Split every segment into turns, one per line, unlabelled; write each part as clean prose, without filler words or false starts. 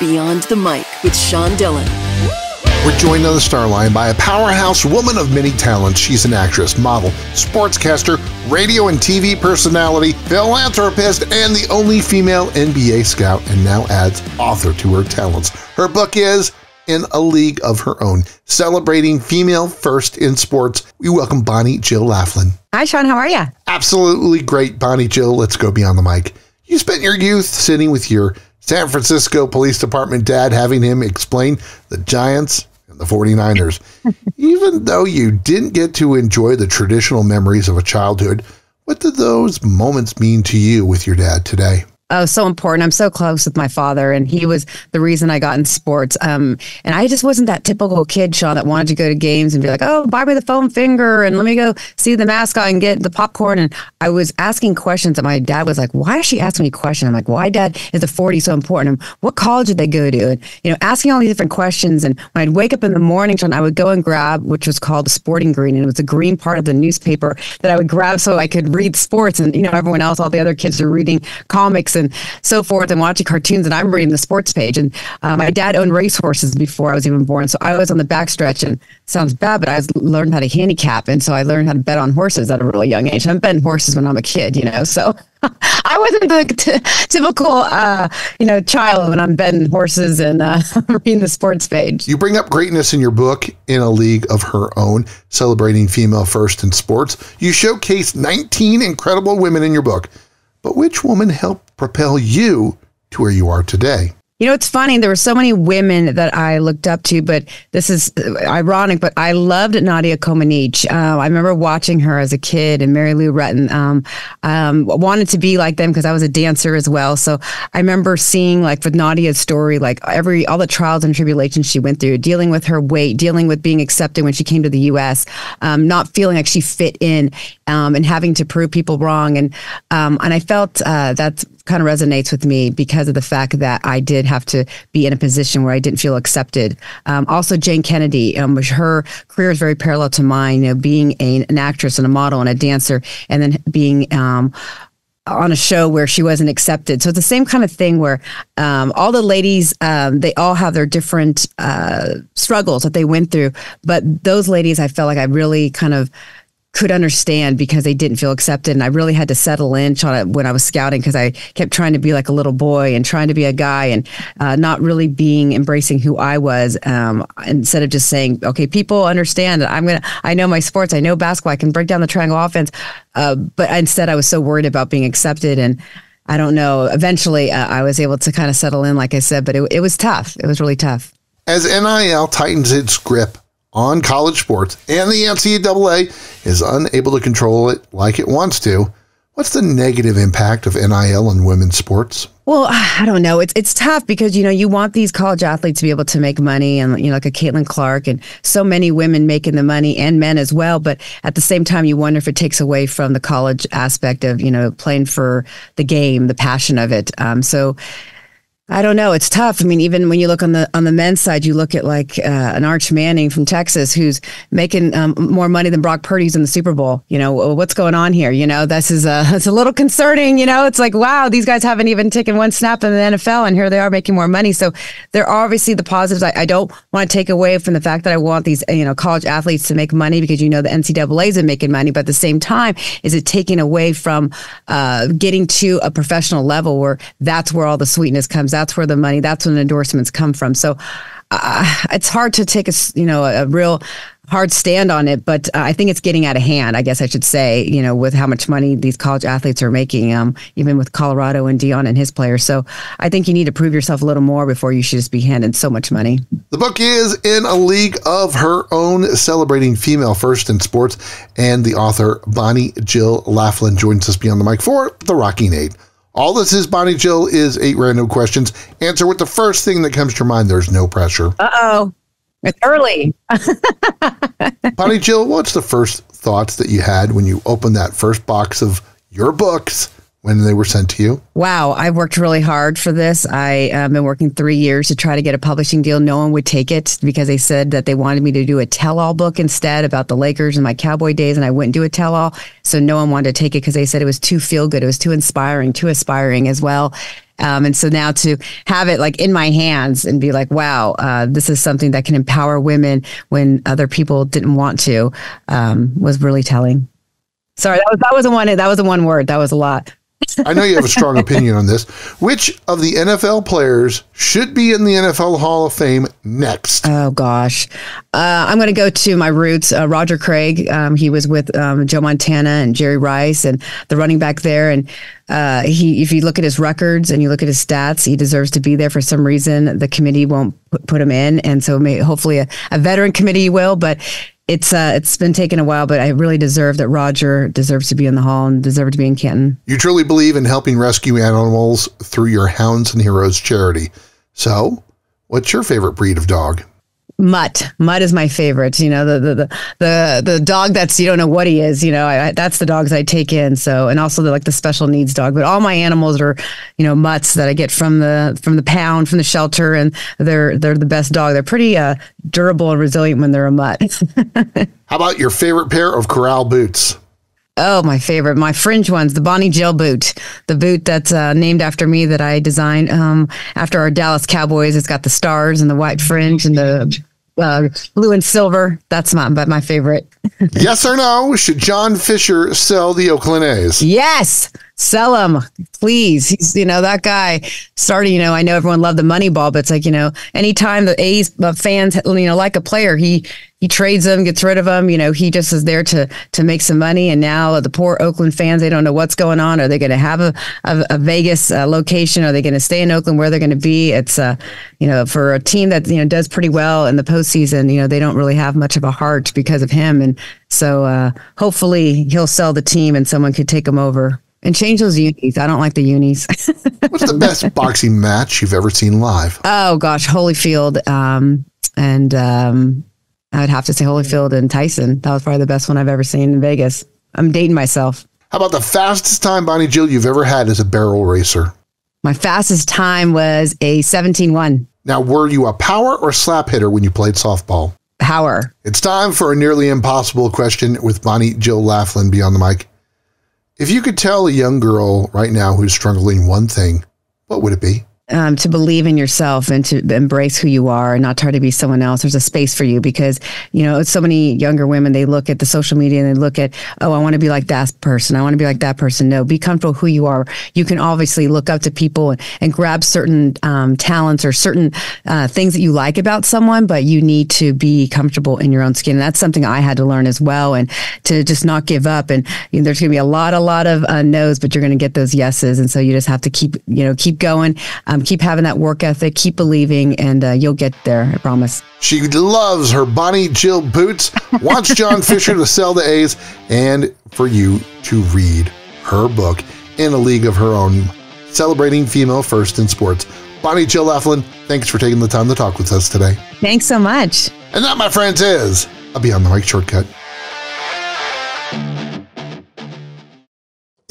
Beyond the Mic with Sean Dillon.
We're joined on the Starline by a powerhouse woman of many talents. She's an actress, model, sportscaster, radio and TV personality, philanthropist, and the only female NBA scout, and now adds author to her talents. Her book is In a League of Her Own, celebrating female first in sports. We welcome Bonnie-Jill Laflin.
Hi, Sean. How are you?
Absolutely great, Bonnie-Jill. Let's go beyond the mic. You spent your youth sitting with your San Francisco Police Department dad, having him explain the Giants and the 49ers. Even though you didn't get to enjoy the traditional memories of a childhood, what did those moments mean to you with your dad today?
Oh, so important. I'm so close with my father, and he was the reason I got in sports. And I just wasn't that typical kid, Sean, that wanted to go to games and be like, oh, buy me the foam finger and let me go see the mascot and get the popcorn. And I was asking questions that my dad was like, why is she asking me questions? I'm like, why, Dad, is the 40 so important? And what college did they go to? And, asking all these different questions. And when I'd wake up in the morning, Sean, I would go and grab, which was called the sporting green. And it was a green part of the newspaper that I would grab so I could read sports. And, everyone else, all the other kids are reading comics and so forth and watching cartoons, and I'm reading the sports page. And my dad owned racehorses before I was even born, so I was on the backstretch. And it sounds bad, but I learned how to handicap, and so I learned how to bet on horses at a really young age. I'm betting horses when I'm a kid, so I wasn't the typical, child when I'm betting horses and reading the sports page.
You bring up greatness in your book, In a League of Her Own, celebrating female first in sports. You showcase 19 incredible women in your book. But which woman helped propel you to where you are today?
It's funny. There were so many women that I looked up to, but this is ironic, but I loved Nadia Comaneci. I remember watching her as a kid, and Mary Lou Retton. Wanted to be like them because I was a dancer as well. So I remember seeing, like, with Nadia's story, like all the trials and tribulations she went through, dealing with her weight, dealing with being accepted when she came to the U.S., not feeling like she fit in, and having to prove people wrong. And I felt that's kind of resonates with me because of the fact that I did have to be in a position where I didn't feel accepted. Also, Jane Kennedy, her career is very parallel to mine, being an actress and a model and a dancer, and then being on a show where she wasn't accepted. So it's the same kind of thing where all the ladies, they all have their different struggles that they went through. But those ladies, I felt like I really kind of could understand because they didn't feel accepted. And I really had to settle in when I was scouting because I kept trying to be like a little boy and trying to be a guy and not really embracing who I was, instead of just saying, okay, people understand that I know my sports, I know basketball, I can break down the triangle offense. But instead I was so worried about being accepted. And I don't know, eventually I was able to kind of settle in, like I said, but it was tough. It was really tough.
As NIL tightens its grip on college sports and the NCAA is unable to control it like it wants to, what's the negative impact of NIL on women's sports?
Well, I don't know. It's tough because, you want these college athletes to be able to make money and, like a Caitlin Clark and so many women making the money and men as well. But at the same time, you wonder if it takes away from the college aspect of, playing for the game, the passion of it. So I don't know. It's tough. I mean, even when you look on the men's side, you look at like an Arch Manning from Texas who's making more money than Brock Purdy's in the Super Bowl. What's going on here? It's a little concerning. It's like, wow, these guys haven't even taken one snap in the NFL, and here they are making more money. So there are obviously the positives. I don't want to take away from the fact that I want these college athletes to make money because the NCAA isn't making money, but at the same time, is it taking away from getting to a professional level where that's where all the sweetness comes? That's where the money, that's when endorsements come from. So it's hard to take a real hard stand on it, but I think it's getting out of hand, I guess I should say, with how much money these college athletes are making, even with Colorado and Dion and his players. So I think you need to prove yourself a little more before you should just be handed so much money.
The book is In a League of Her Own, celebrating female first in sports, and the author Bonnie-Jill Laflin joins us beyond the mic for the Rocking Aid. All this is, Bonnie-Jill, is 8 random questions. Answer with the first thing that comes to your mind. There's no pressure.
Uh-oh. It's early.
Bonnie-Jill, what's the first thoughts that you had when you opened that first box of your books, when they were sent to you?
Wow, I've worked really hard for this. I've been working 3 years to try to get a publishing deal. No one would take it because they said that they wanted me to do a tell-all book instead about the Lakers and my Cowboy days, and I wouldn't do a tell-all. So no one wanted to take it because they said it was too feel-good. It was too inspiring, too aspiring as well. And so now to have it like in my hands and be like, wow, this is something that can empower women when other people didn't want to, was really telling. Sorry, that was a one word. That was a lot.
I know you have a strong opinion on this. Which of the NFL players should be in the NFL Hall of Fame next?
Oh, gosh. I'm going to go to my roots. Roger Craig, he was with Joe Montana and Jerry Rice and the running back there. And if you look at his records and you look at his stats, he deserves to be there. For some reason, the committee won't put him in. And so hopefully a veteran committee will. But it's been taking a while, but I really deserve that Roger deserves to be in the hall and deserves to be in Canton. You
truly believe in helping rescue animals through your Hounds and Heroes charity. So, what's your favorite breed of dog?
Mutt. Mutt is my favorite. You know, the dog that's, you don't know what he is, you know, that's the dogs I take in. So, and also the special needs dog, but all my animals are, you know, mutts that I get from the pound, from the shelter. And they're the best dog. They're pretty durable and resilient when they're a mutt.
How about your favorite pair of corral boots?
Oh, my favorite, my fringe ones, the Bonnie-Jill boot, the boot that's named after me that I designed after our Dallas Cowboys. It's got the stars and the white fringe and the blue and silver. That's my favorite.
Yes or no? Should John Fisher sell the Oakland A's?
Yes. Sell him, please. He's, you know, that guy started, you know, I know everyone loved the Moneyball, but it's like, you know, anytime the A's fans, you know, like a player, he trades them, gets rid of them. You know, he just is there to make some money. And now the poor Oakland fans, they don't know what's going on. Are they going to have a Vegas location? Are they going to stay in Oakland? Where they're going to be? It's, you know, for a team that, you know, does pretty well in the postseason, you know, they don't really have much of a heart because of him. And so hopefully he'll sell the team and someone could take him over. And change those unis. I don't like the unis.
What's the best boxing match you've ever seen live?
Oh, gosh, Holyfield. I would have to say Holyfield and Tyson. That was probably the best one I've ever seen in Vegas. I'm dating myself.
How about the fastest time, Bonnie-Jill, you've ever had as a barrel racer?
My fastest time was a 17-1.
Now, were you a power or slap hitter when you played softball?
Power.
It's time for a nearly impossible question with Bonnie-Jill Laflin beyond the mic. If you could tell a young girl right now who's struggling one thing, what would it be? To believe in yourself and to embrace who you are and not try to be someone else. There's a space for you because, you know, so many younger women, they look at the social media and they look at, oh, I want to be like that person. I want to be like that person. No, be comfortable who you are. You can obviously look up to people and grab certain talents or certain things that you like about someone, but you need to be comfortable in your own skin. And that's something I had to learn as well, and to just not give up. And you know, there's going to be a lot of no's, but you're going to get those yeses. And so you just have to keep going. Keep having that work ethic, keep believing, and you'll get there, I promise. She loves her Bonnie-Jill boots, wants John Fisher to sell the A's, and for you to read her book, In a League of Her Own, Celebrating Female First in Sports. Bonnie-Jill Laflin, thanks for taking the time to talk with us today. Thanks so much. And that, my friends, is a Beyond the Mic shortcut.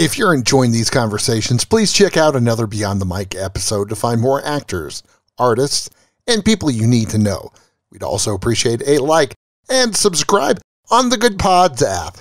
If you're enjoying these conversations, please check out another Beyond the Mic episode to find more actors, artists, and people you need to know. We'd also appreciate a like and subscribe on the Good Pods app.